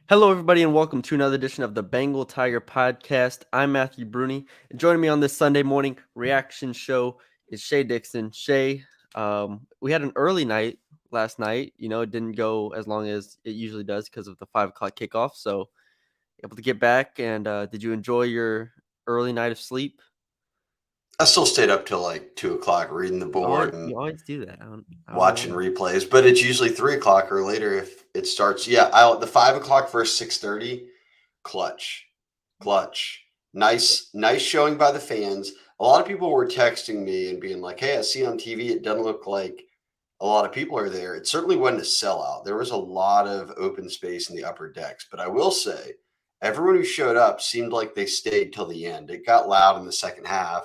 Hello, everybody, and welcome to another edition of the Bengal Tiger Podcast. I'm Matthew Brune, and joining me on this Sunday morning reaction show is Shea Dixon. Shea, we had an early night last night. It didn't go as long as it usually does because of the 5 o'clock kickoff. So, able to get back. And did you enjoy your early night of sleep? I still stayed up till like 2 o'clock reading the board You and always do that. I don't know watching why. replays, but it's usually 3 o'clock or later if it starts. Yeah, the 5 o'clock versus 6:30, clutch, clutch. Nice showing by the fans. A lot of people were texting me and being like, "Hey, I see on TV it doesn't look like a lot of people are there." It certainly wasn't a sellout. There was a lot of open space in the upper decks, but I will say, everyone who showed up seemed like they stayed till the end. It got loud in the second half,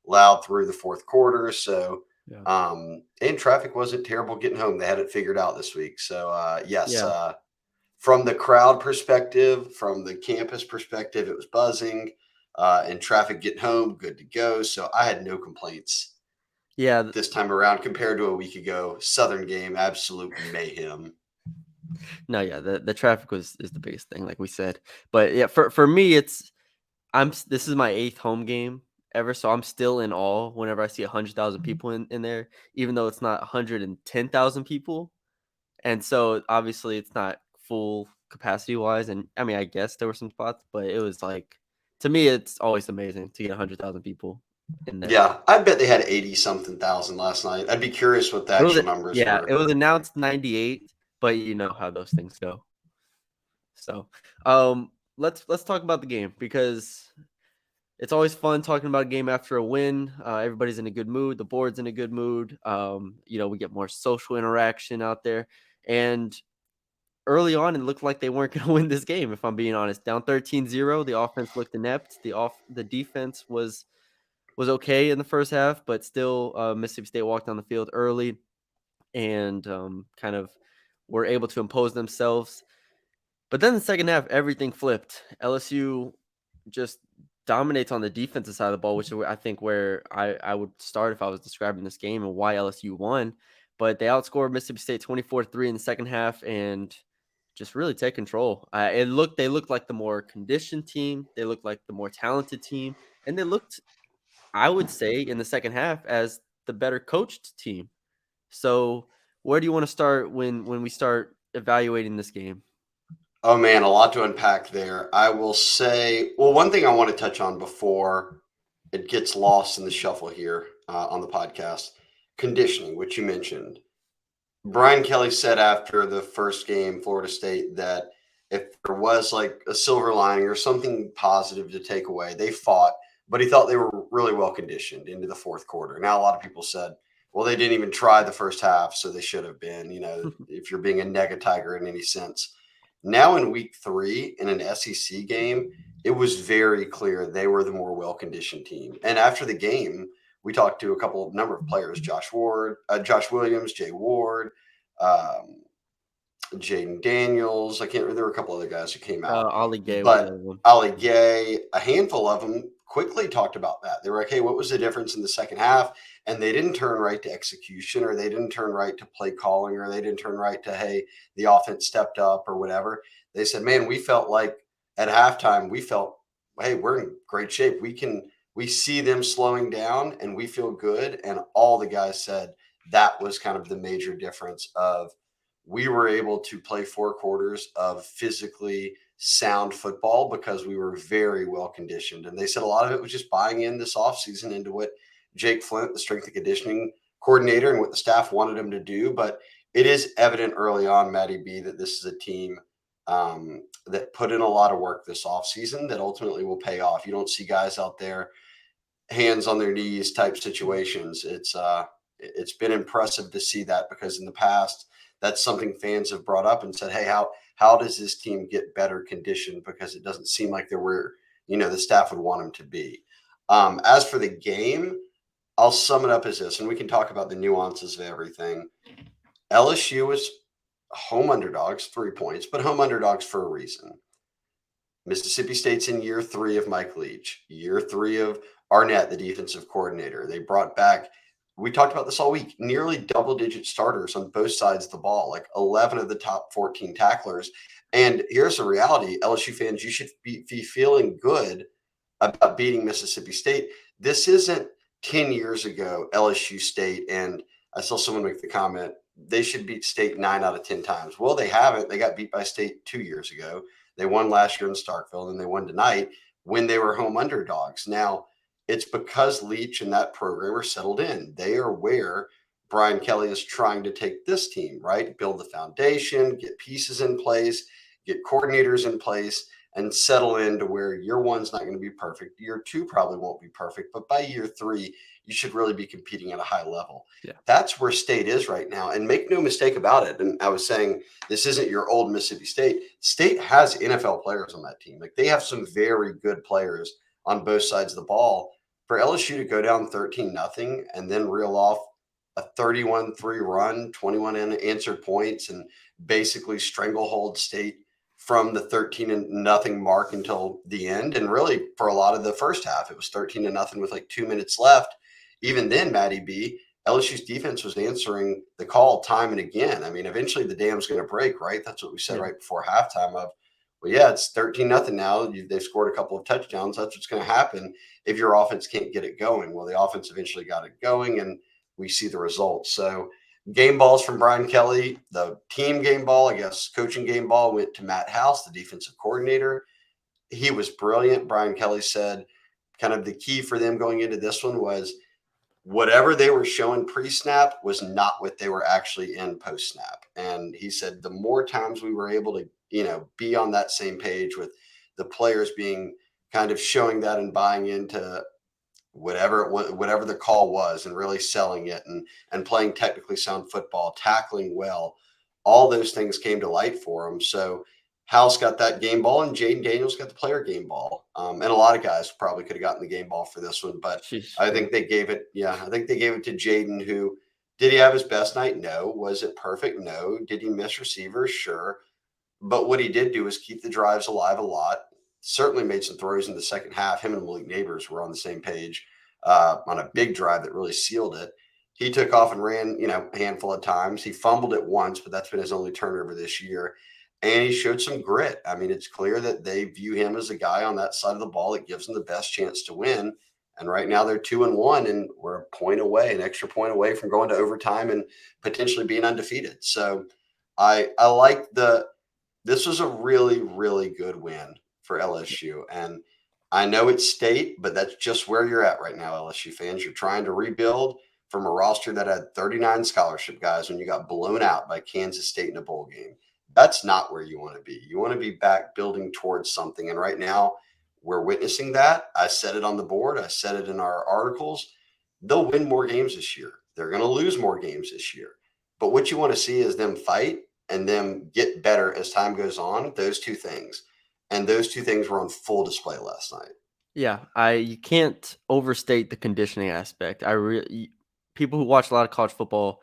loud through the fourth quarter. So, Yeah. and traffic wasn't terrible getting home. They had it figured out this week. So, yes, Yeah. from the crowd perspective, from the campus perspective, it was buzzing, and traffic getting home, good to go. So I had no complaints Yeah. this time around compared to a week ago. Southern game, absolute mayhem. No, yeah, the traffic is the biggest thing, like we said. But yeah, for me, this is my eighth home game ever, so I'm still in awe whenever I see 100,000 people in there, even though it's not 110,000 people. And so obviously it's not full capacity wise. And I mean, I guess there were some spots, but it was like, to me, it's always amazing to get 100,000 people in there. Yeah, I bet they had 80 something thousand last night. I'd be curious what the It was, actual numbers yeah, it were. was announced 98, but you know how those things go. So, let's talk about the game because it's always fun talking about a game after a win. Everybody's in a good mood. The board's in a good mood. We get more social interaction out there. And early on, it looked like they weren't going to win this game, if I'm being honest. Down 13-0, the offense looked inept. The defense was okay in the first half, but still Mississippi State walked on the field early and kind of were able to impose themselves. But then the second half, everything flipped. LSU just dominates on the defensive side of the ball, which is I think where I would start if I was describing this game and why LSU won. But they outscored Mississippi State 24-3 in the second half and just really take control. They looked like the more conditioned team. They looked like the more talented team, and they looked, I would say, in the second half as the better coached team. So, where do you want to start when we start evaluating this game? Oh man, a lot to unpack there. I will say, well, one thing I want to touch on before it gets lost in the shuffle here on the podcast, conditioning, which you mentioned. Brian Kelly said after the first game, Florida State, that if there was like a silver lining or something positive to take away, they fought, but he thought they were really well conditioned into the fourth quarter. Now, a lot of people said, well, they didn't even try the first half, so they should have been, if you're being a nega tiger in any sense. Now, in week three, in an SEC game, it was very clear they were the more well conditioned team. And after the game, we talked to a number of players: Josh Williams, Jay Ward, um, Jayden Daniels. I can't. There were a couple other guys who came out, Ollie Gay was but another one. Ali Gay, a handful of them quickly talked about that. They were like, "Hey, what was the difference in the second half?" And they didn't turn right to execution, or they didn't turn right to play calling, or they didn't turn right to, "Hey, the offense stepped up," or whatever. They said, "Man, we felt like at halftime, we felt, hey, we're in great shape. We see them slowing down, and we feel good." And all the guys said that was kind of the major difference of we were able to play 4 quarters of physically sound football because we were very well conditioned. And they said a lot of it was just buying in this offseason into what Jake Flint, the strength and conditioning coordinator, and what the staff wanted him to do. But it is evident early on, Matty B, that this is a team that put in a lot of work this offseason that ultimately will pay off. You don't see guys out there hands on their knees type situations. It's been impressive to see that because in the past that's something fans have brought up and said, "Hey, how does this team get better conditioned?" Because it doesn't seem like they're where the staff would want them to be. As for the game, I'll sum it up as this, and we can talk about the nuances of everything. LSU was home underdogs, 3 points, but home underdogs for a reason. Mississippi State's in year three of Mike Leach, year three of Arnett, the defensive coordinator. They brought back we talked about this all week, nearly double-digit starters on both sides of the ball, like 11 of the top 14 tacklers. And here's the reality, LSU fans, you should be feeling good about beating Mississippi State. This isn't 10 years ago, LSU State, and I saw someone make the comment, they should beat State 9 out of 10 times. Well, they haven't. They got beat by State 2 years ago. They won last year in Starkville, and they won tonight when they were home underdogs. Now, it's because Leach and that program are settled in. They are where Brian Kelly is trying to take this team, right? Build the foundation, get pieces in place, get coordinators in place, and settle into where year one's not going to be perfect. Year two probably won't be perfect, but by year three, you should really be competing at a high level. Yeah. That's where State is right now. And make no mistake about it. And I was saying, this isn't your old Mississippi State. State has NFL players on that team. Like they have some very good players on both sides of the ball. For LSU to go down 13-0 and then reel off a 31-3 run, 21 unanswered points, and basically stranglehold State from the 13-0 mark until the end. And really, for a lot of the first half, it was 13-0 with like 2 minutes left. Even then, Matty B, LSU's defense was answering the call time and again. I mean, eventually the dam's going to break, right? That's what we said right before halftime of, well, yeah, it's 13-0 now. They've scored a couple of touchdowns. That's what's going to happen if your offense can't get it going. Well, the offense eventually got it going, and we see the results. So game balls from Brian Kelly. The team game ball, I guess, coaching game ball went to Matt House, the defensive coordinator. He was brilliant. Brian Kelly said kind of the key for them going into this one was whatever they were showing pre-snap was not what they were actually in post-snap. And he said the more times we were able to, be on that same page with the players being kind of showing that and buying into whatever the call was and really selling it and playing technically sound football, tackling well, all those things came to light for him. So House got that game ball and Jayden Daniels got the player game ball. And a lot of guys probably could have gotten the game ball for this one, but Sheesh, I think they gave it. Yeah, I think they gave it to Jayden, who did he have his best night? No. Was it perfect? No. Did he miss receivers? Sure. But what he did do is keep the drives alive a lot. Certainly made some throws in the second half. Him and Malik Neighbors were on the same page on a big drive that really sealed it. He took off and ran, a handful of times. He fumbled it once, but that's been his only turnover this year. And he showed some grit. I mean, it's clear that they view him as a guy on that side of the ball that gives them the best chance to win. And right now they're 2-1, and we're a point away, an extra point away from going to overtime and potentially being undefeated. So I like this was a really, really good win for LSU. And I know it's State, but that's just where you're at right now, LSU fans. You're trying to rebuild from a roster that had 39 scholarship guys when you got blown out by Kansas State in a bowl game. That's not where you want to be. You want to be back building towards something. And right now, we're witnessing that. I said it on the board, I said it in our articles. They'll win more games this year. They're going to lose more games this year. But what you want to see is them fight and them get better as time goes on, those two things. And those two things were on full display last night. Yeah, you can't overstate the conditioning aspect. People who watch a lot of college football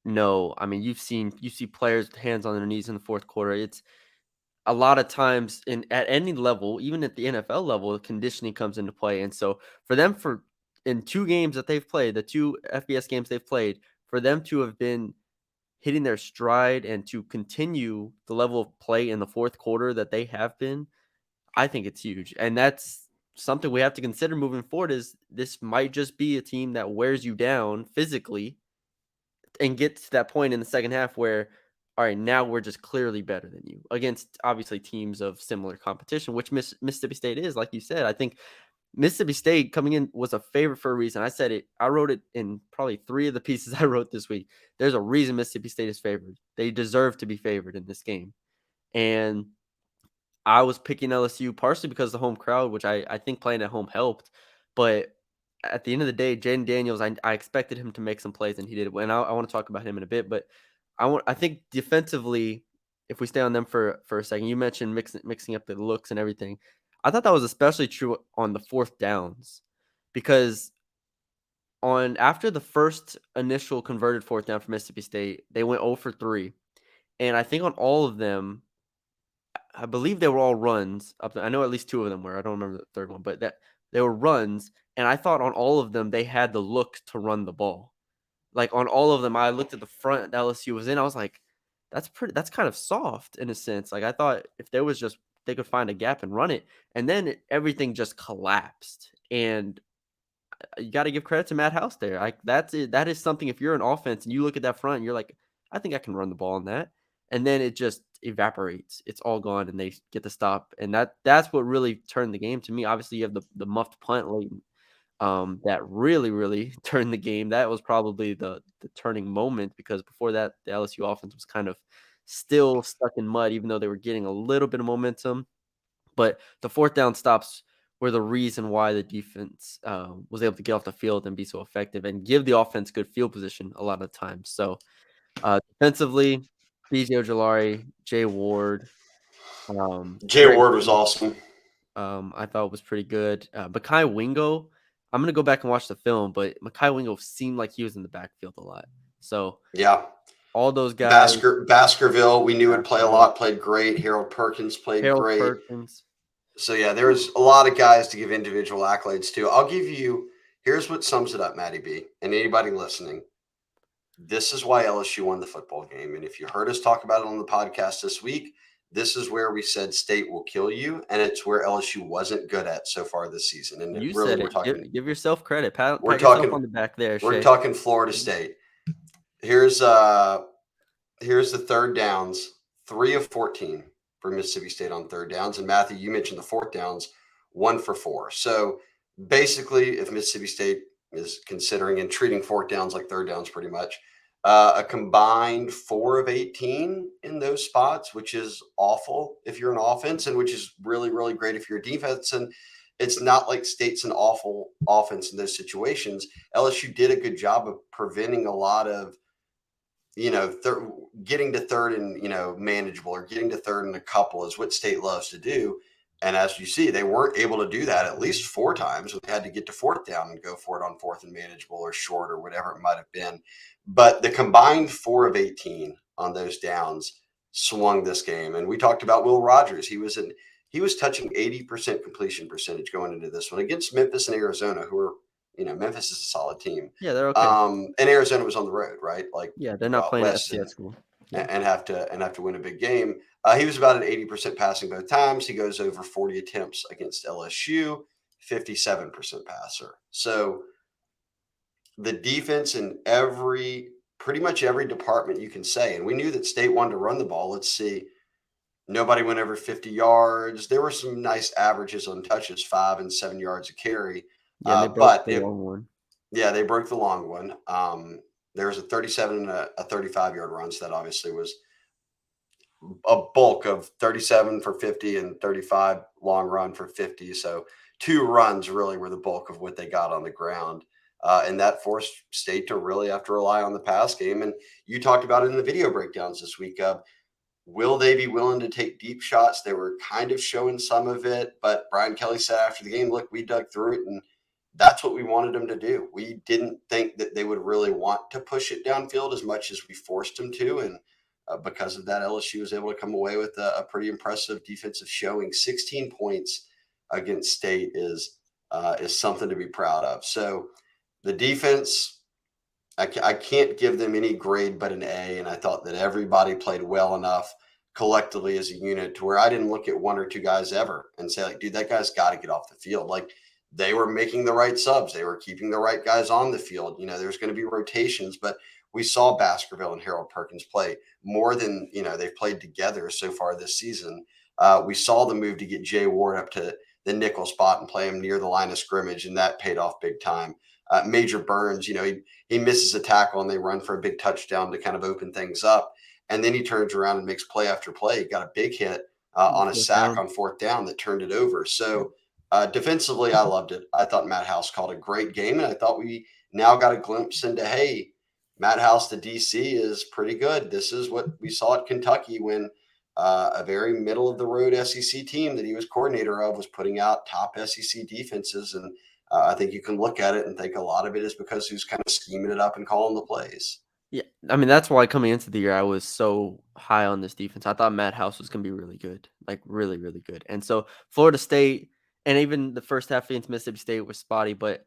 know. I mean, you see players with hands on their knees in the fourth quarter. It's a lot of times at any level, even at the NFL level, conditioning comes into play. And so for them, in 2 games that they've played, the 2 FBS games they've played, for them to have been hitting their stride and to continue the level of play in the fourth quarter that they have been, I think it's huge. And that's something we have to consider moving forward. Is this might just be a team that wears you down physically and get to that point in the second half where, all right, now we're just clearly better than you against obviously teams of similar competition, which Mississippi State is. Like you said, I think Mississippi State coming in was a favorite for a reason. I said it. I wrote it in probably 3 of the pieces I wrote this week. There's a reason Mississippi State is favored. They deserve to be favored in this game. And I was picking LSU partially because of the home crowd, which I think playing at home helped. But at the end of the day, Jayden Daniels, I expected him to make some plays, and he did. And I want to talk about him in a bit. But I think defensively, if we stay on them for a second, you mentioned mixing up the looks and everything. I thought that was especially true on the fourth downs, because after the first initial converted fourth down for Mississippi State, they went 0 for 3. And I think on all of them, I believe they were all runs. I know at least 2 of them were. I don't remember the third one, but that they were runs. And I thought on all of them, they had the look to run the ball. Like on all of them, I looked at the front that LSU was in. I was like, that's kind of soft in a sense. Like I thought if there was just they could find a gap and run it, and then everything just collapsed. And you got to give credit to Matt House there. Like that's it. That is something. If you're an offense and you look at that front, and you're like, I think I can run the ball on that, and then it just evaporates. It's all gone, and they get the stop, and that's what really turned the game to me. Obviously, you have the muffed punt late, that really turned the game. That was probably the turning moment because before that, the LSU offense was kind of still stuck in mud, even though they were getting a little bit of momentum. But the fourth down stops were the reason why the defense was able to get off the field and be so effective and give the offense good field position a lot of times. So defensively, BJ Ojolari, Jay Ward, Jay Greg, Ward was awesome. I thought was pretty good. Mekhi Wingo, I'm gonna go back and watch the film, but Mekhi Wingo seemed like he was in the backfield a lot. So Yeah. all those guys, Baskerville, we knew would play a Baskerville, lot, played great. Harold Perkins played Harold great. Perkins. So, yeah, there's a lot of guys to give individual accolades to. I'll give you here's what sums it up, Matty B, and anybody listening. This is why LSU won the football game. And if you heard us talk about it on the podcast this week, this is where we said state will kill you. And it's where LSU wasn't good at so far this season. And You really, said we're it. talking, Give yourself credit. we're Pat yourself on talking, the back there, we're Shea. talking Florida State. Here's here's the third downs, 3 of 14 for Mississippi State on third downs. And Matthew, you mentioned the fourth downs, 1 for 4. So basically, if Mississippi State is considering and treating fourth downs like third downs pretty much, a combined 4 of 18 in those spots, which is awful if you're an offense, and which is really great if you're a defense. And it's not like State's an awful offense in those situations. LSU did a good job of preventing a lot of getting to third and manageable, or getting to third and a couple is what State loves to do. And as you see, they weren't able to do that at least 4 times. They had to get to fourth down and go for it on fourth and manageable or short or whatever it might have been. But the combined 4 of 18 on those downs swung this game. And we talked about Will Rogers. He was touching 80% completion percentage going into this one against Memphis and Arizona, who are Memphis is a solid team. Yeah, they're okay. And Arizona was on the road, right? Like Yeah, they're you go not out playing at west FCS school. Yeah. and have to win a big game. He was about an 80% passing both times. He goes over 40 attempts against LSU, 57% passer. So the defense in pretty much every department you can say, and we knew that State wanted to run the ball. Let's see. Nobody went over 50 yards. There were some nice averages on touches, 5 and 7 yards a carry. Yeah, and they broke the long one. Yeah, they broke the long one. There was a 37 and a 35-yard run, so that obviously was a bulk of 37 for 50 and 35 long run for 50. So 2 runs really were the bulk of what they got on the ground. And that forced State to really have to rely on the pass game. And you talked about it in the video breakdowns this week. Will they be willing to take deep shots? They were kind of showing some of it, but Brian Kelly said after the game, look, we dug through it, and that's what we wanted them to do. We didn't think that they would really want to push it downfield as much as we forced them to. And because of that, LSU was able to come away with a pretty impressive defensive showing. 16 points against State is something to be proud of. So the defense, I can't give them any grade but an A, and I thought that everybody played well enough collectively as a unit to where I didn't look at 1 or 2 guys ever and say, like, dude, that guy's got to get off the field. Like, they were making the right subs. They were keeping the right guys on the field. There's going to be rotations, but we saw Baskerville and Harold Perkins play more than, they've played together so far this season. We saw the move to get Jay Ward up to the nickel spot and play him near the line of scrimmage, and that paid off big time. Major Burns, he misses a tackle and they run for a big touchdown to kind of open things up. And then he turns around and makes play after play. He got a big hit on a sack on fourth down that turned it over. So defensively, I loved it. I thought Matt House called a great game, and I thought we now got a glimpse into, hey, Matt House to DC is pretty good. This is what we saw at Kentucky when a very middle of the road SEC team that he was coordinator of was putting out top SEC defenses. And I think you can look at it and think a lot of it is because he was kind of scheming it up and calling the plays. Yeah, I mean, that's why coming into the year, I was so high on this defense. I thought Matt House was going to be really good, like really good. And so Florida State, and even the first half against Mississippi State was spotty, but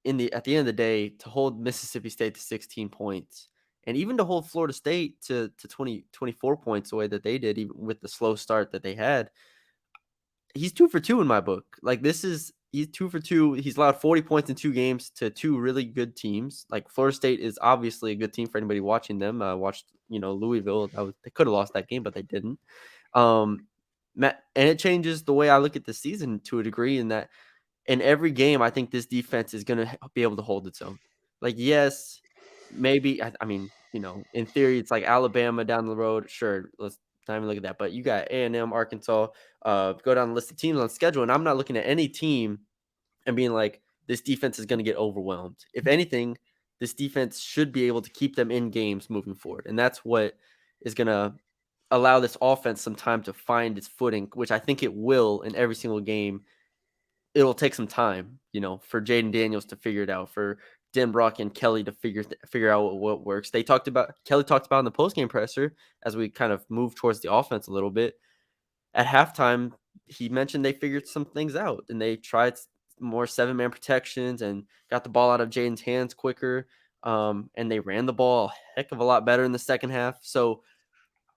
at the end of the day, to hold Mississippi State to 16 points and even to hold Florida State to 24 points the way that they did, even with the slow start that they had, he's 2 for 2 in my book. Like he's 2 for 2. He's allowed 40 points in 2 games to 2 really good teams. Like Florida State is obviously a good team for anybody watching them. Watched, Louisville. They could have lost that game, but they didn't. Um, and it changes the way I look at the season to a degree in that in every game, I think this defense is going to be able to hold its own. Like, yes, maybe, I mean, in theory, it's like Alabama down the road. Sure, let's not even look at that. But you got A&M, Arkansas, go down the list of teams on schedule, and I'm not looking at any team and being like, this defense is going to get overwhelmed. If anything, this defense should be able to keep them in games moving forward. And that's what is going to allow this offense some time to find its footing, which I think it will in every single game. It'll take some time, for Jayden Daniels to figure it out, for Denbrock and Kelly to figure out what works. Kelly talked about in the postgame presser as we kind of move towards the offense a little bit. At halftime, he mentioned they figured some things out and they tried more 7-man protections and got the ball out of Jayden's hands quicker. And they ran the ball a heck of a lot better in the second half. So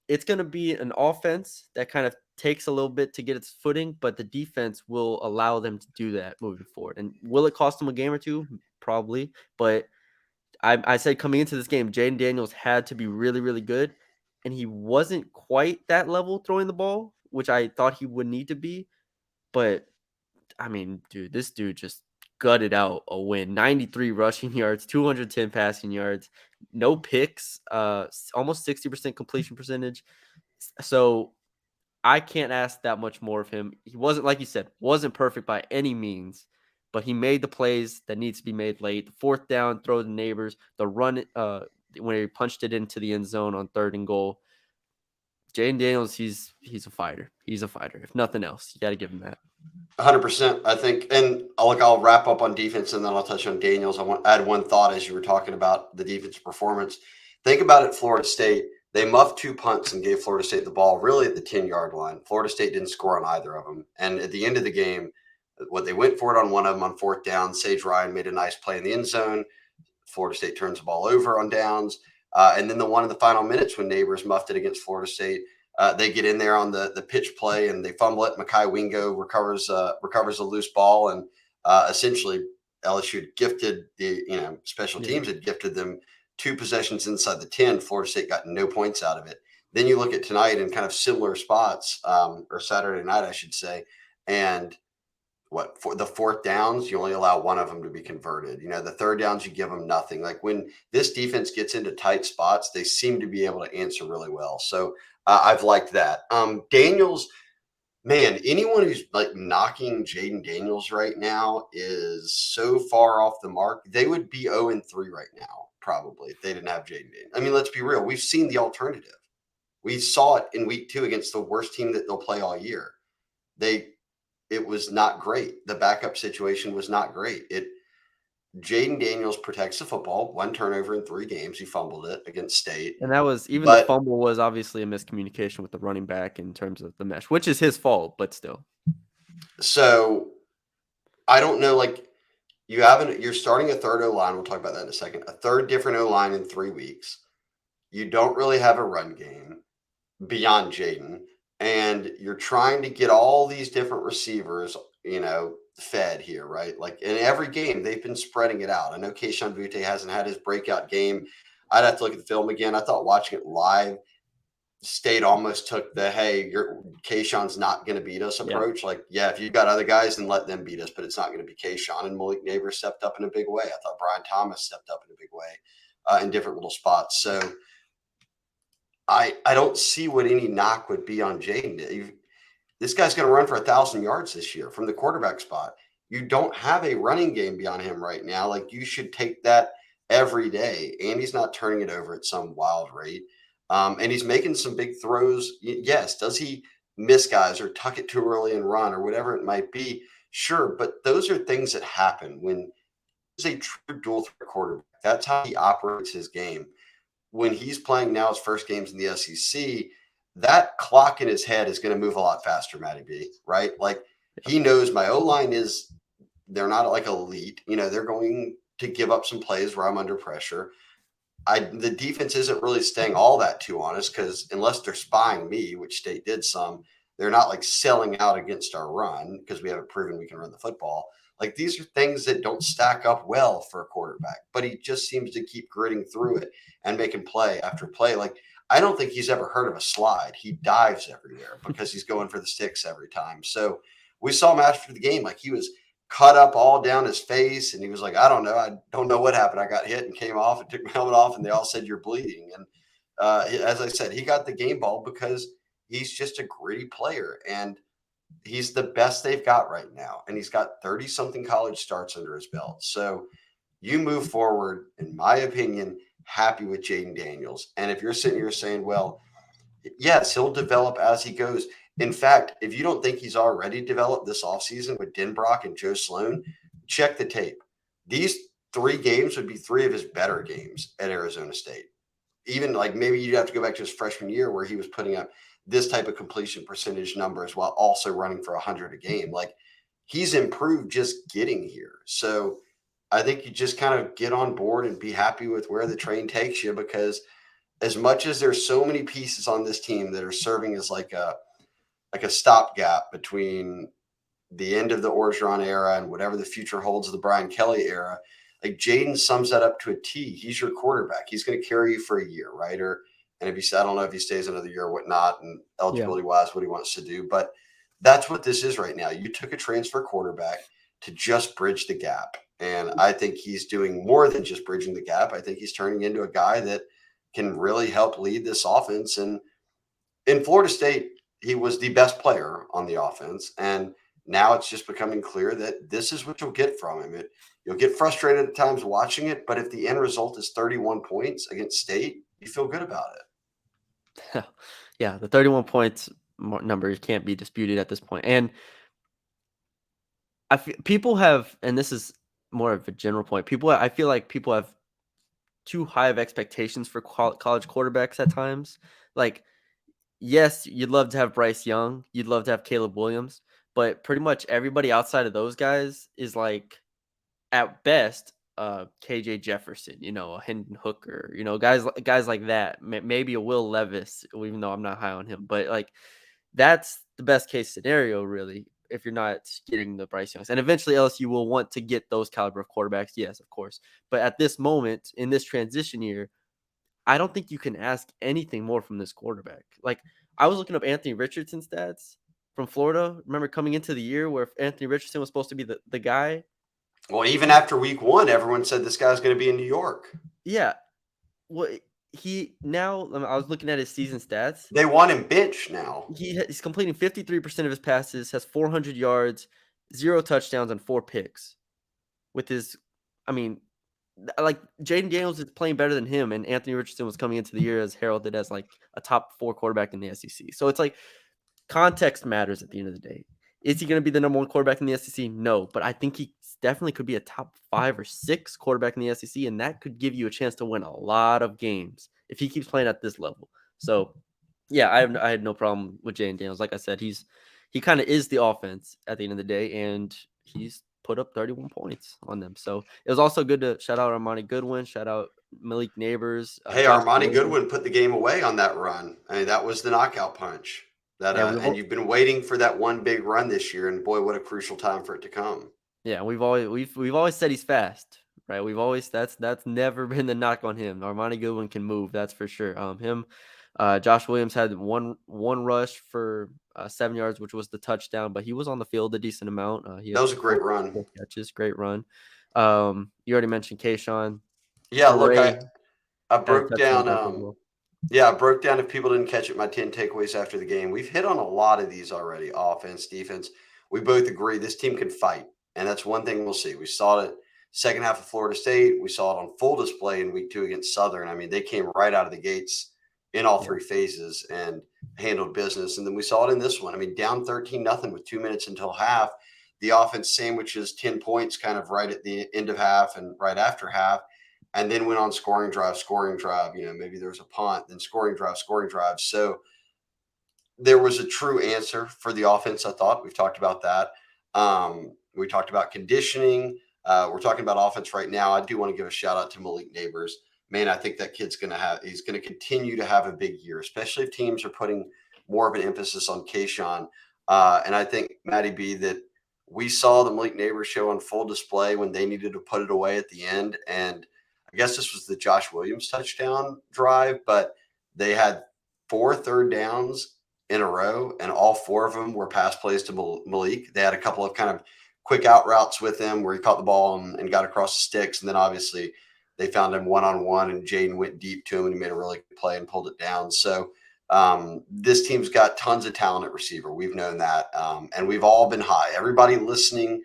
it's going to be an offense that kind of takes a little bit to get its footing, but the defense will allow them to do that moving forward. And will it cost them a game or two? Probably. But I said coming into this game, Jayden Daniels had to be really, really good. And he wasn't quite that level throwing the ball, which I thought he would need to be. But, I mean, dude, this dude just gutted out a win. 93 rushing yards, 210 passing yards, no picks, almost 60% completion percentage. So I can't ask that much more of him. He wasn't, like you said, wasn't perfect by any means, but he made the plays that needs to be made late. The fourth down, throw to neighbors, the run when he punched it into the end zone on 3rd and goal. Jayden Daniels, he's a fighter. He's a fighter. If nothing else, you got to give him that. 100%, I think. And I'll wrap up on defense and then I'll touch on Daniels. I want to add one thought as you were talking about the defensive performance. Think about it, Florida State. They muffed 2 punts and gave Florida State the ball really at the 10-yard line. Florida State didn't score on either of them. And at the end of the game, they went for it on one of them on 4th down. Sage Ryan made a nice play in the end zone. Florida State turns the ball over on downs. And then the one in the final minutes when Neighbors muffed it against Florida State, they get in there on the pitch play and they fumble it. Mekhi Wingo recovers a loose ball, and essentially LSU had gifted special teams had gifted them 2 possessions inside the 10. Florida State got no points out of it. Then you look at tonight in kind of similar spots, or Saturday night, I should say, and for the 4th downs, you only allow one of them to be converted. The 3rd downs, you give them nothing. Like when this defense gets into tight spots, they seem to be able to answer really well. So I've liked that. Daniels, man, anyone who's like knocking Jayden Daniels right now is so far off the mark. They would be 0-3 right now, probably, if they didn't have Jayden Daniels. I mean, let's be real. We've seen the alternative. We saw it in week 2 against the worst team that they'll play all year. It was not great. The backup situation was not great. Jayden Daniels protects the football. 1 turnover in 3 games. He fumbled it against State. And that was the fumble was obviously a miscommunication with the running back in terms of the mesh, which is his fault, but still. So I don't know, like you're starting a 3rd O-line. We'll talk about that in a second. A 3rd different O-line in 3 weeks. You don't really have a run game beyond Jayden. And you're trying to get all these different receivers, fed here, right? Like in every game, they've been spreading it out. I know Kayshon Boutte hasn't had his breakout game. I'd have to look at the film again. I thought watching it live, State almost took the, hey, Kayshon's not going to beat us approach. Yeah. Like, yeah, if you've got other guys, then let them beat us, but it's not going to be Kayshon. And Malik Neighbors stepped up in a big way. I thought Brian Thomas stepped up in a big way in different little spots. So I don't see what any knock would be on Jayden. This guy's going to run for 1,000 yards this year from the quarterback spot. You don't have a running game beyond him right now. Like, you should take that every day. And he's not turning it over at some wild rate. And he's making some big throws. Yes. Does he miss guys or tuck it too early and run or whatever it might be? Sure. But those are things that happen when he's a true dual threat quarterback. That's how he operates his game. When he's playing now his first games in the SEC, that clock in his head is going to move a lot faster, Matty B, right? Like, he knows my O-line is They're not like elite. They're going to give up some plays where I'm under pressure. The defense isn't really staying all that too honest because unless they're spying me, which State did some, they're not like selling out against our run because we haven't proven we can run the football. Like these are things that don't stack up well for a quarterback, but he just seems to keep gritting through it and making play after play. Like I don't think he's ever heard of a slide. He dives everywhere because he's going for the sticks every time. So we saw him after the game, like he was cut up all down his face. And he was like, I don't know what happened. I got hit and came off and took my helmet off. And they all said, you're bleeding. And as I said, he got the game ball because he's just a gritty player. And he's the best they've got right now. And he's got 30 something college starts under his belt. So you move forward, in my opinion, happy with Jayden Daniels. And if you're sitting here saying, well, yes, he'll develop as he goes. In fact, if you don't think he's already developed this offseason with Denbrock and Joe Sloan, check the tape. These 3 games would be 3 of his better games at Arizona State. Even like maybe you'd have to go back to his freshman year where he was putting up this type of completion percentage numbers while also running for 100 a game. Like he's improved just getting here. So I think you just kind of get on board and be happy with where the train takes you because as much as there's so many pieces on this team that are serving as like a stopgap between the end of the Orgeron era and whatever the future holds of the Brian Kelly era, like Jayden sums that up to a T. He's your quarterback. He's going to carry you for a year, right? And if I don't know if he stays another year or whatnot, and eligibility wise, what he wants to do, but that's what this is right now. You took a transfer quarterback to just bridge the gap. And I think he's doing more than just bridging the gap. I think he's turning into a guy that can really help lead this offense. And in Florida State, he was the best player on the offense. And now it's just becoming clear that this is what you'll get from him. You'll get frustrated at times watching it, but if the end result is 31 points against State, you feel good about it. Yeah, the 31 points number can't be disputed at this point. And people have, and this is more of a general point, I feel like people have too high of expectations for college quarterbacks at times. Like, yes, you'd love to have Bryce Young, you'd love to have Caleb Williams, but pretty much everybody outside of those guys is like, at best, KJ Jefferson, a Hendon Hooker, guys like that. Maybe a Will Levis, even though I'm not high on him, but like that's the best case scenario, really, if you're not getting the Bryce Youngs. And eventually LSU will want to get those caliber of quarterbacks, yes, of course. But at this moment, in this transition year, I don't think you can ask anything more from this quarterback. Like, I was looking up Anthony Richardson stats from Florida. Remember coming into the year where Anthony Richardson was supposed to be the guy? Well, even after week 1, everyone said this guy's going to be in New York. Yeah. Well, I was looking at his season stats. They want him bench now. He's completing 53% of his passes, has 400 yards, 0 touchdowns, and 4 picks. Like Jayden Daniels is playing better than him, and Anthony Richardson was coming into the year as heralded as like a top 4 quarterback in the SEC. So it's like context matters at the end of the day. Is he going to be the number 1 quarterback in the SEC? No, but I think he definitely could be a top 5 or 6 quarterback in the SEC, and that could give you a chance to win a lot of games if he keeps playing at this level. So, yeah, I had no problem with Jayden Daniels. Like I said, he kind of is the offense at the end of the day, and he's put up 31 points on them. So it was also good to shout out Armani Goodwin, shout out Malik Neighbors. Hey, Armani Goodwin put the game away on that run. I mean, that was the knockout punch. And you've been waiting for that one big run this year, and boy, what a crucial time for it to come. Yeah, we've always said he's fast, right? That's never been the knock on him. Armani Goodwin can move, that's for sure. Josh Williams had one rush for 7 yards, which was the touchdown, but he was on the field a decent amount. That was a great run. 4 catches, great run. You already mentioned Kayshawn. Yeah, look, I broke down. I broke down, if people didn't catch it, my 10 takeaways after the game. We've hit on a lot of these already: offense, defense. We both agree this team can fight, and that's one thing we'll see. We saw it second half of Florida State. We saw it on full display in week 2 against Southern. I mean, they came right out of the gates in all 3 phases and handled business. And then we saw it in this one. I mean, down 13-0 with 2 minutes until half. The offense sandwiches 10 points kind of right at the end of half and right after half, and then went on scoring drive. Maybe there was a punt, then scoring drive. So there was a true answer for the offense, I thought. We've talked about that. We talked about conditioning. We're talking about offense right now. I do want to give a shout out to Malik Neighbors. Man, I think that kid's he's going to continue to have a big year, especially if teams are putting more of an emphasis on Kayshawn. And I think, Maddie B, that we saw the Malik Neighbors show on full display when they needed to put it away at the end. And I guess this was the Josh Williams touchdown drive, but they had 4 third downs in a row, and all 4 of them were pass plays to Malik. They had a couple of kind of quick out routes with him where he caught the ball and got across the sticks. And then obviously they found him one-on-one, and Jayden went deep to him and he made a really good play and pulled it down. So this team's got tons of talent at receiver. We've known that. And we've all been high. Everybody listening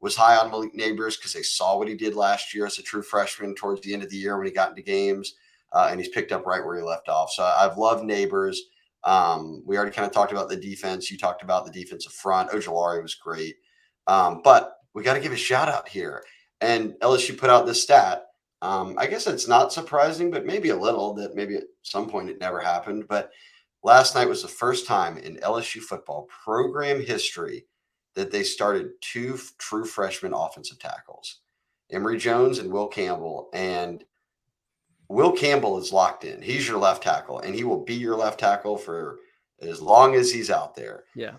was high on Malik Neighbors because they saw what he did last year as a true freshman towards the end of the year when he got into games. And he's picked up right where he left off. So I've loved Neighbors. We already kind of talked about the defense. You talked about the defensive front. Ojolari was great. But we got to give a shout out here. And LSU put out this stat. I guess it's not surprising, but maybe a little that maybe at some point it never happened. But last night was the first time in LSU football program history that they started 2 true freshman offensive tackles, Emory Jones and Will Campbell. And Will Campbell is locked in. He's your left tackle, and he will be your left tackle for as long as he's out there. Yeah.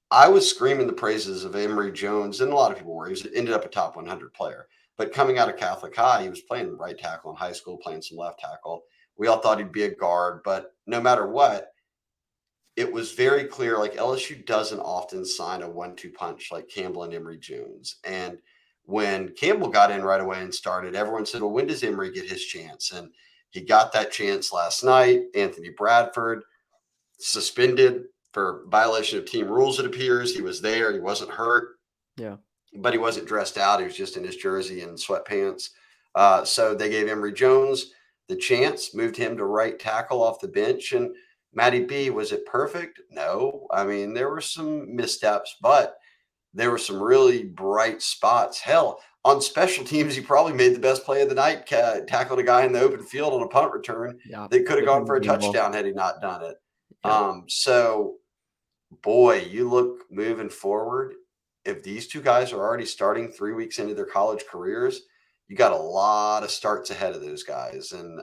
I was screaming the praises of Emory Jones, and a lot of people were. He ended up a top 100 player. But coming out of Catholic High, he was playing right tackle in high school, playing some left tackle. We all thought he'd be a guard, but no matter what, it was very clear, like LSU doesn't often sign a 1-2 punch like Campbell and Emory Jones. And when Campbell got in right away and started, everyone said, well, when does Emory get his chance? And he got that chance last night. Anthony Bradford suspended for violation of team rules, it appears. He was there. He wasn't hurt. Yeah. But he wasn't dressed out. He was just in his jersey and sweatpants. So they gave Emory Jones the chance, moved him to right tackle off the bench. And Matty B, was it perfect? No. I mean, there were some missteps, but there were some really bright spots. Hell, on special teams, he probably made the best play of the night, tackled a guy in the open field on a punt return that could have gone for a touchdown had he not done it. Yeah. So, boy, you look moving forward. If these 2 guys are already starting 3 weeks into their college careers, you got a lot of starts ahead of those guys. And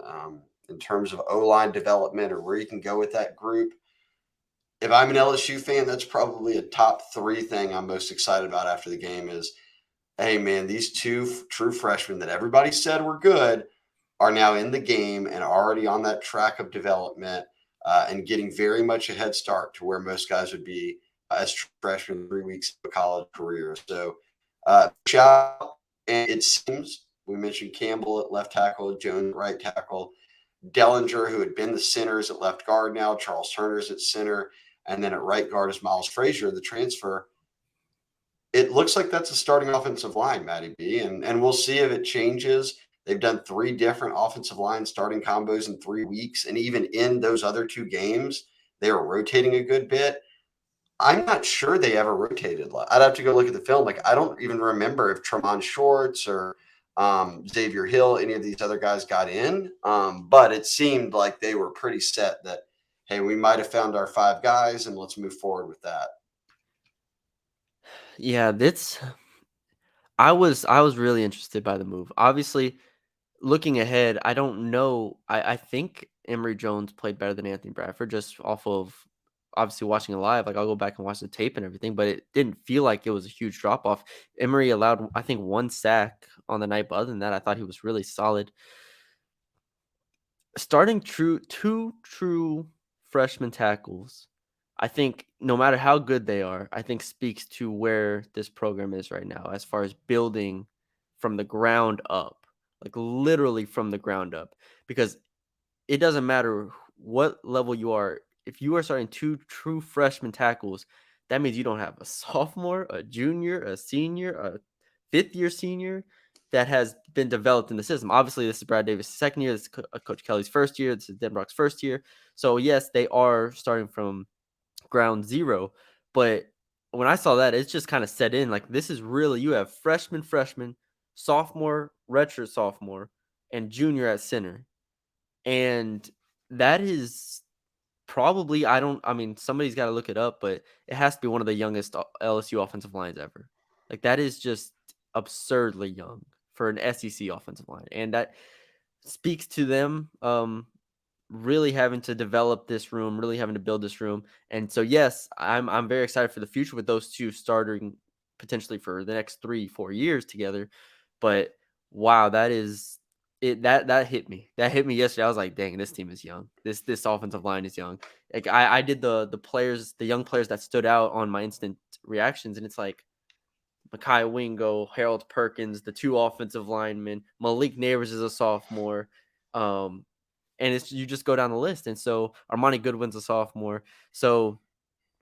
in terms of O-line development or where you can go with that group, if I'm an LSU fan, that's probably a top 3 thing I'm most excited about after the game is, hey, man, these 2 true freshmen that everybody said were good are now in the game and already on that track of development and getting very much a head start to where most guys would be as freshmen 3 weeks of a college career. So shout out. And it seems we mentioned Campbell at left tackle, Jones at right tackle, Dellinger, who had been the center, is at left guard now, Charles Turner's at center, and then at right guard is Miles Frazier, the transfer. It looks like that's a starting offensive line, Matty B, and we'll see if it changes. They've done 3 different offensive line starting combos in 3 weeks, and even in those other 2 games, they were rotating a good bit. I'm not sure they ever rotated. I'd have to go look at the film. Like, I don't even remember if Tremont Shorts or Xavier Hill, any of these other guys got in. But it seemed like they were pretty set that, hey, we might have found our 5 guys and let's move forward with that. Yeah, I was really interested by the move. Obviously, looking ahead, I don't know. I think Emory Jones played better than Anthony Bradford just off of obviously watching it live. Like, I'll go back and watch the tape and everything, but it didn't feel like it was a huge drop off. Emory allowed, I think, 1 sack on the night, but other than that, I thought he was really solid. Starting 2 true freshman tackles, I think no matter how good they are, I think speaks to where this program is right now as far as building from the ground up, like literally from the ground up, because it doesn't matter what level you are. If you are starting 2 true freshman tackles, that means you don't have a sophomore, a junior, a senior, a 5th-year senior that has been developed in the system. Obviously, this is Brad Davis' 2nd year. This is Coach Kelly's 1st year. This is Denbrock's 1st year. So, yes, they are starting from ground zero. But when I saw that, it's just kind of set in. Like, this is really, you have freshman, sophomore, redshirt sophomore, and junior at center. And that is probably, I mean, somebody's got to look it up, but it has to be one of the youngest LSU offensive lines ever. Like that is just absurdly young for an SEC offensive line, and that speaks to them really having to develop this room, really having to build this room. And so, yes, I'm very excited for the future with those two starting potentially for the next 3-4 years together. But wow, that is it. That hit me. That hit me yesterday. I was like, dang, this team is young. This offensive line is young. Like I did the players, the young players that stood out on my instant reactions, and it's like Mekhi Wingo, Harold Perkins, the two offensive linemen. Malik Neighbors is a sophomore. And it's you just go down the list. And so Armani Goodwin's a sophomore. So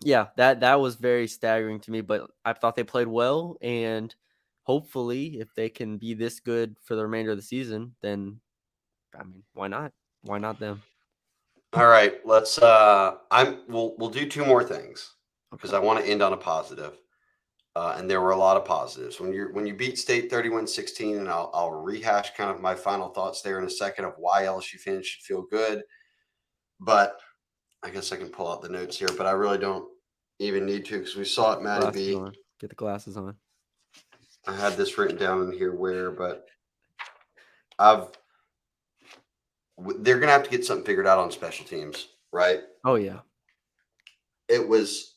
yeah, that was very staggering to me. But I thought they played well, and hopefully, if they can be this good for the remainder of the season, then I mean, why not? Why not them? All right, let's we'll do two more things because Okay. I want to end on a positive. And there were a lot of positives when you beat State 31-16, and I'll rehash kind of my final thoughts there in a second of why LSU fans should feel good. But I guess I can pull out the notes here, but I really don't even need to because we saw it, Matty Glasses B. on. Get the glasses on. I had this written down in here but I've they're gonna have to get something figured out on special teams, right? Oh yeah. It was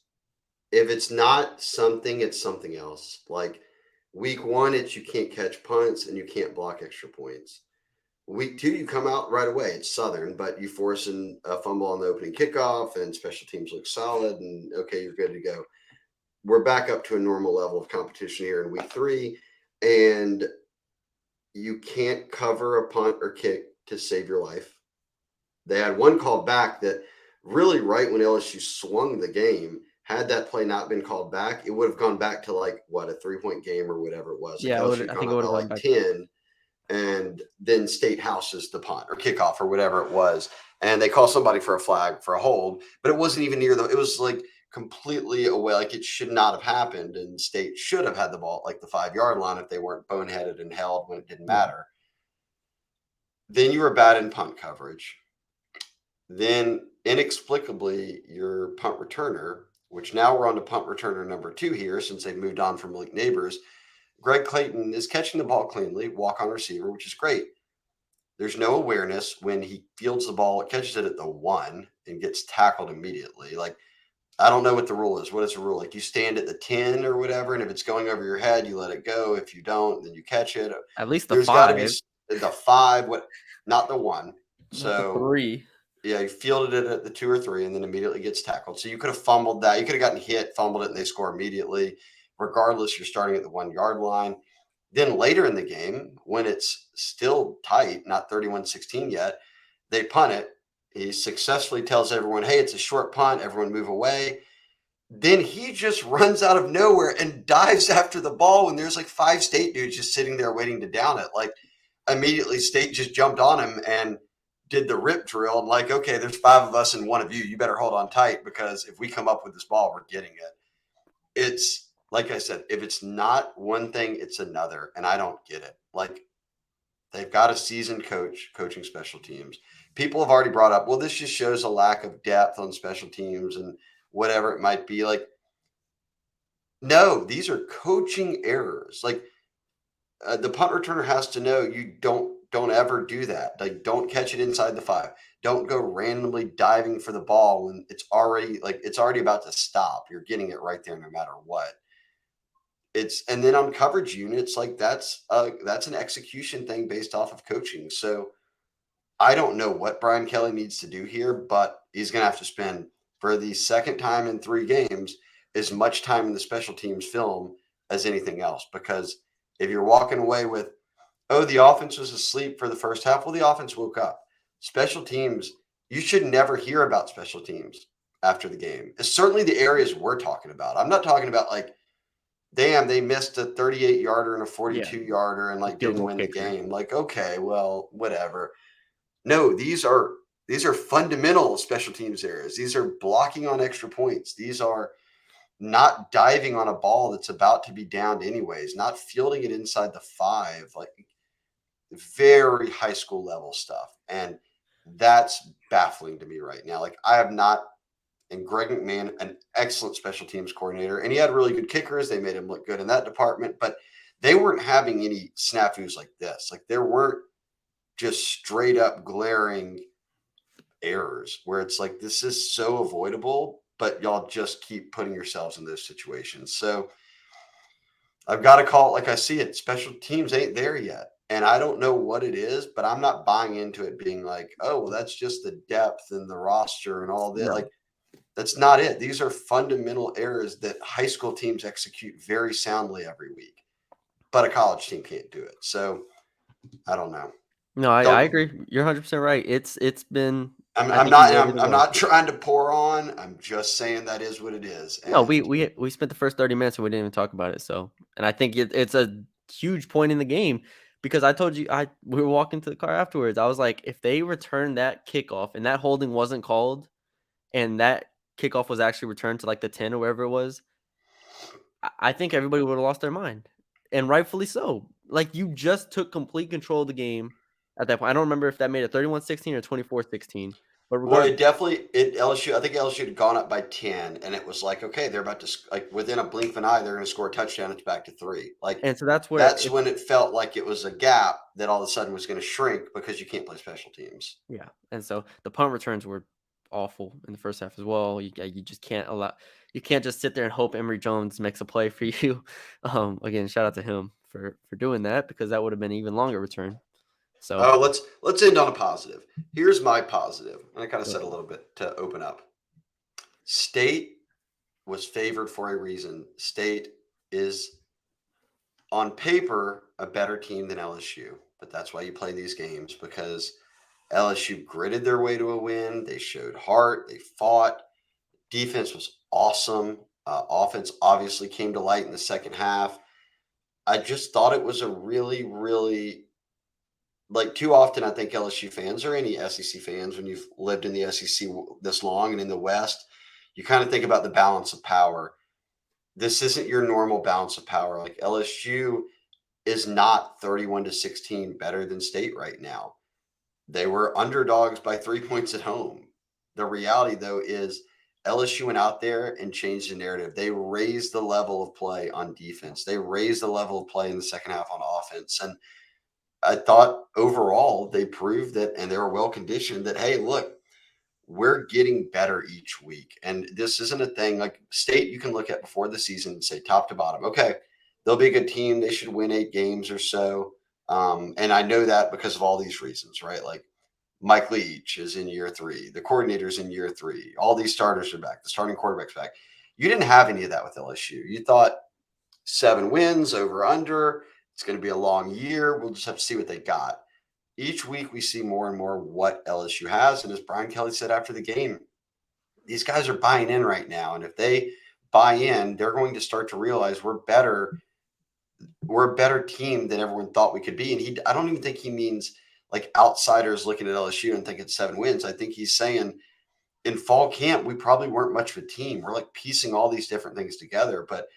if it's not something, it's something else. Like week one, it's you can't catch punts and you can't block extra points. Week two, you come out right away. It's Southern, but you force a fumble on the opening kickoff, and special teams look solid, and okay, you're good to go. We're back up to a normal level of competition here in week three, and you can't cover a punt or kick to save your life. They had one called back that really right when LSU swung the game. Had that play not been called back, it would have gone back to like what a 3-point game or whatever it was. Like Yeah, LSU I gone think it up would by have gone like back. 10, and then State houses the punt or kickoff or whatever it was, and they call somebody for a flag for a hold, but it wasn't even near it was like completely away, like it should not have happened, and State should have had the ball at like the 5-yard line if they weren't boneheaded and held when it didn't Yeah. matter. Then you were bad in punt coverage. Then inexplicably your punt returner, which now we're on to punt returner number 2 here since they've moved on from Malik Neighbors, Greg Clayton is catching the ball cleanly, walk on receiver, which is great. There's no awareness when he fields the ball, catches it at the 1 and gets tackled immediately. Like, I don't know what the rule is. What is the rule? Like, you stand at the 10 or whatever, and if it's going over your head, you let it go. If you don't, then you catch it. At least the There's got to be 5, the 5, not the 1. not the So, 3. yeah, he fielded it at the 2 or 3 and then immediately gets tackled. So you could have fumbled that. You could have gotten hit, fumbled it, and they score immediately. Regardless, you're starting at the 1-yard line. Then later in the game, when it's still tight, not 31-16 yet, they punt it. He successfully tells everyone, hey, it's a short punt. Everyone move away. Then he just runs out of nowhere and dives after the ball when there's like 5 State dudes just sitting there waiting to down it. Like immediately State just jumped on him and did the rip drill. And like, okay, there's 5 of us and 1 of you. You better hold on tight because if we come up with this ball, we're getting it. It's like I said, if it's not one thing, it's another. And I don't get it. Like they've got a seasoned coach coaching special teams. People have already brought up, well, this just shows a lack of depth on special teams and whatever it might be. Like, no, these are coaching errors. Like the punt returner has to know you don't ever do that. Like don't catch it inside the 5. Don't go randomly diving for the ball when it's already about to stop. You're getting it right there no matter what. And then on coverage units, like that's an execution thing based off of coaching. So I don't know what Brian Kelly needs to do here, but he's going to have to spend for the second time in 3 games as much time in the special teams film as anything else. Because if you're walking away with, oh, the offense was asleep for the first half, well, the offense woke up. Special teams, you should never hear about special teams after the game. It's certainly the areas we're talking about. I'm not talking about like, damn, they missed a 38-yarder and a Yeah. 42-yarder and like Field didn't goal win the kicker. game. Like, okay, well, whatever. No, these are fundamental special teams areas. These are blocking on extra points. These are not diving on a ball that's about to be downed anyways, not fielding it inside the 5, like very high school level stuff. And that's baffling to me right now. Like I have not and Greg McMahon, an excellent special teams coordinator, and he had really good kickers. They made him look good in that department, but they weren't having any snafus like this. Like there weren't just straight up glaring errors where it's like this is so avoidable, but y'all just keep putting yourselves in those situations. So I've got to call it like I see it. Special teams ain't there yet. And I don't know what it is, but I'm not buying into it being like, oh, well, that's just the depth and the roster and all that. No. Like, that's not it. These are fundamental errors that high school teams execute very soundly every week, but a college team can't do it. So I don't know. No, I Don't. agree. You're 100% right. It's been, I'm, I I'm think you not. nailed it I'm well. not trying to pour on. I'm just saying that is what it is. No, we And we we spent the first 30 minutes and we didn't even talk about it. So, and I think it's a huge point in the game because I told you we were walking to the car afterwards. I was like, if they return that kickoff and that holding wasn't called and that kickoff was actually returned to like the 10 or wherever it was, I think everybody would have lost their mind. And rightfully so. Like you just took complete control of the game at that point. I don't remember if that made it 31-16 or 24-16. But well, regardless, it definitely it LSU. I think LSU had gone up by 10, and it was like, okay, they're about to like within a blink of an eye, they're going to score a touchdown. It's back to 3. Like and so that's where that's when it felt like it was a gap that all of a sudden was going to shrink because you can't play special teams. yeah, and so the punt returns were awful in the first half as well. You just can't you can't just sit there and hope Emory Jones makes a play for you. Again, shout out to him for doing that because that would have been an even longer return. So Oh, let's end on a positive. Here's my positive, and I kind of said a little bit to open up. State was favored for a reason. State is on paper a better team than LSU, but that's why you play these games because LSU gritted their way to a win. They showed heart. They fought. Defense was awesome. Offense obviously came to light in the second half. I just thought it was a really, really like too often. I think LSU fans or any SEC fans, when you've lived in the SEC this long and in the West, you kind of think about the balance of power. This isn't your normal balance of power. Like LSU is not 31-16 better than State right now. They were underdogs by 3 points at home. The reality, though, is LSU went out there and changed the narrative. They raised the level of play on defense. They raised the level of play in the second half on offense. And I thought overall they proved that, and they were well conditioned that, hey, look, we're getting better each week. And this isn't a thing like State you can look at before the season and say top to bottom, okay, they'll be a good team. They should win 8 games or so. And I know that because of all these reasons, right? Like Mike Leach is in year 3. The coordinator's in year 3. All these starters are back. The starting quarterback's back. You didn't have any of that with LSU. You thought 7 wins over under. It's going to be a long year. We'll just have to see what they got. Each week we see more and more what LSU has. And as Brian Kelly said after the game, these guys are buying in right now. And if they buy in, they're going to start to realize we're better. We're a better team than everyone thought we could be. And I don't even think he means like outsiders looking at LSU and thinking 7 wins. I think he's saying in fall camp, we probably weren't much of a team. We're like piecing all these different things together. But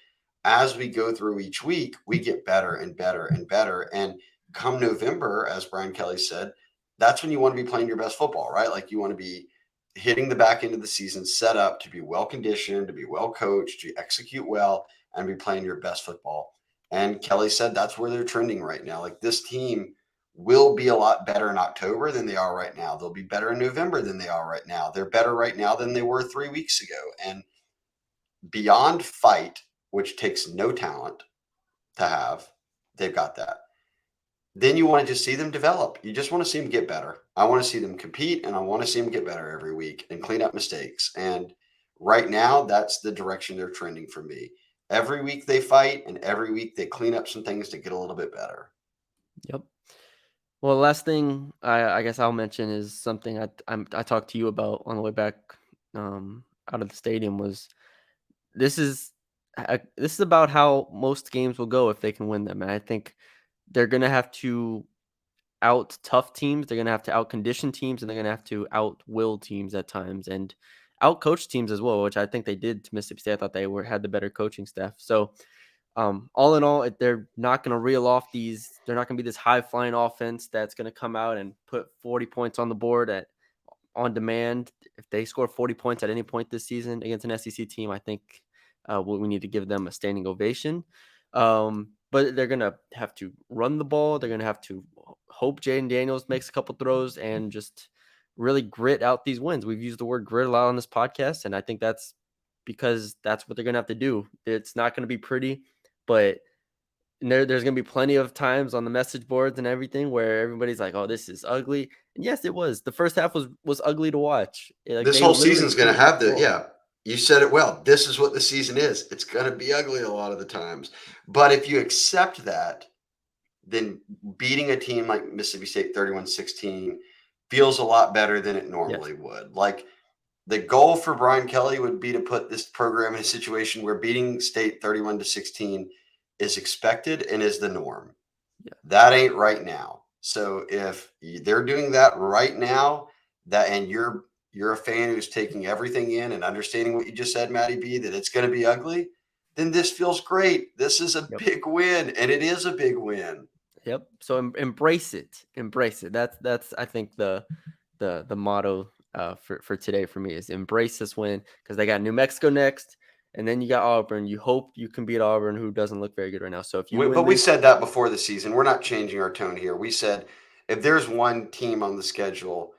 as we go through each week, we get better and better and better. And come November, as Brian Kelly said, that's when you want to be playing your best football, right? Like you want to be hitting the back end of the season set up to be well conditioned, to be well coached, to execute well, and be playing your best football. And Kelly said that's where they're trending right now. Like this team will be a lot better in October than they are right now. They'll be better in November than they are right now. They're better right now than they were 3 weeks ago. And beyond fight, which takes no talent to have, they've got that. Then you want to just see them develop. You just want to see them get better. I want to see them compete and I want to see them get better every week and clean up mistakes. And right now, that's the direction they're trending for me. Every week they fight and every week they clean up some things to get a little bit better. yep. Well, the last thing I guess I'll mention is something I talked to you about on the way back out of the stadium was this is this is about how most games will go if they can win them. And I think they're gonna have to out tough teams, they're gonna have to out condition teams, and they're gonna have to out will teams at times and out coach teams as well, which I think they did to Mississippi State. I thought they had the better coaching staff. So all in all, they're not going to reel off these. They're not going to be this high flying offense that's going to come out and put 40 points on the board on demand. If they score 40 points at any point this season against an SEC team, I think we need to give them a standing ovation. But they're going to have to run the ball. They're going to have to hope Jayden Daniels makes a couple throws and just really grit out these wins. We've used the word grit a lot on this podcast, and I think that's because that's what they're going to have to do. It's not going to be pretty, but there's going to be plenty of times on the message boards and everything where everybody's like, oh, this is ugly. And yes, it was. The first half was ugly to watch. Like, This they whole literally season's going couldn't to move have the ball. yeah, you said it well. This is what the season is. It's going to be ugly a lot of the times. But if you accept that, then beating a team like Mississippi State 31-16 feels a lot better than it Yes. normally would. Like, the goal for Brian Kelly would be to put this program in a situation where beating State 31-16 is expected and is the norm. Yeah. That ain't right now. So if they're doing that right now, and you're a fan who's taking everything in and understanding what you just said, Matty B, that it's going to be ugly, then this feels great. This is a Yep. big win, and it is a big win. Yep. So embrace it. Embrace it. That's I think the motto for today for me is embrace this win, because they got New Mexico next, and then you got Auburn. You hope you can beat Auburn, who doesn't look very good right now. So if you win But we this, said that before the season. We're not changing our tone here. We said if there's one team on the schedule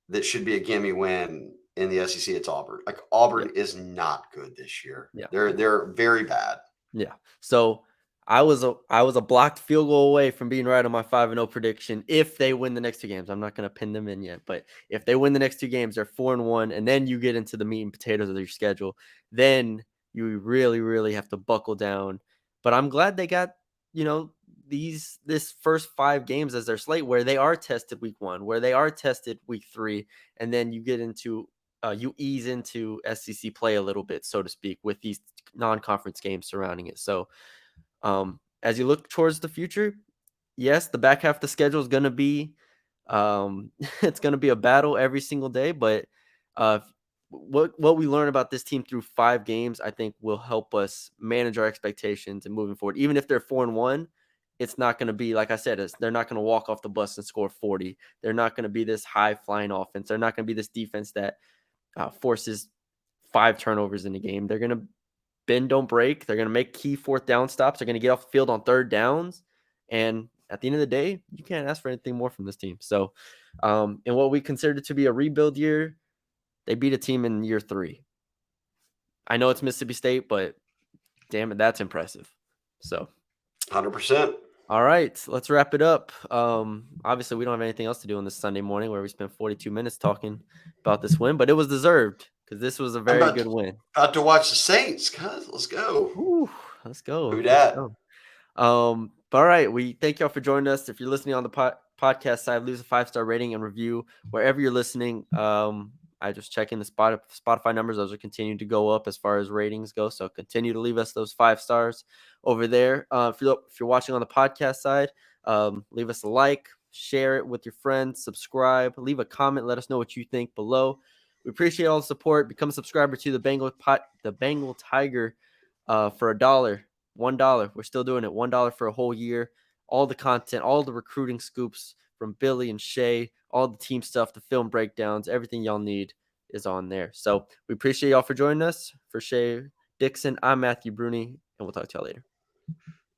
that should be a gimme win in the SEC, it's Auburn. Like, yeah, Auburn is not good this year. yeah. They're very bad. Yeah. So I was a blocked field goal away from being right on my 5-0 prediction if they win the next two games. I'm not going to pin them in yet, but if they win the next two games, they're 4-1, and then you get into the meat and potatoes of your schedule. Then you really, really have to buckle down. But I'm glad they got, this first 5 games as their slate, where they are tested week 1, where they are tested week 3, and then you get into you ease into SEC play a little bit, so to speak, with these non-conference games surrounding it. So as you look towards the future, yes, the back half of the schedule is going to be it's going to be a battle every single day, but uh, what we learn about this team through 5 games, I think, will help us manage our expectations and moving forward. Even if they're 4-1, it's not going to be, like I said, they're not going to walk off the bus and score 40. They're not going to be this high flying offense. They're not going to be this defense that forces 5 turnovers in a game. They're going to bend, don't break. They're going to make key 4th down stops. They're going to get off the field on 3rd downs. And at the end of the day, you can't ask for anything more from this team. So, in what we considered to be a rebuild year, they beat a team in year 3. I know it's Mississippi State, but damn it, that's impressive. So, 100%. all right, let's wrap it up. Obviously, we don't have anything else to do on this Sunday morning where we spent 42 minutes talking about this win, but it was deserved because this was a very good win. About to watch the Saints, cuz. Let's go. Ooh, let's go. Who Let's dat? go. But all right, we thank y'all for joining us. If you're listening on the podcast side, leave a 5-star rating and review wherever you're listening. I just check in the Spotify numbers; those are continuing to go up as far as ratings go. So continue to leave us those 5 stars over there. If you're watching on the podcast side, leave us a like, share it with your friends, subscribe, leave a comment, let us know what you think below. We appreciate all the support. Become a subscriber to the Bengal Tiger for $1. $1. We're still doing it. $1 for a whole year. All the content, all the recruiting scoops from Billy and Shea, all the team stuff, the film breakdowns, everything y'all need is on there. So we appreciate y'all for joining us. For Shea Dixon, I'm Matthew Brune, and we'll talk to y'all later.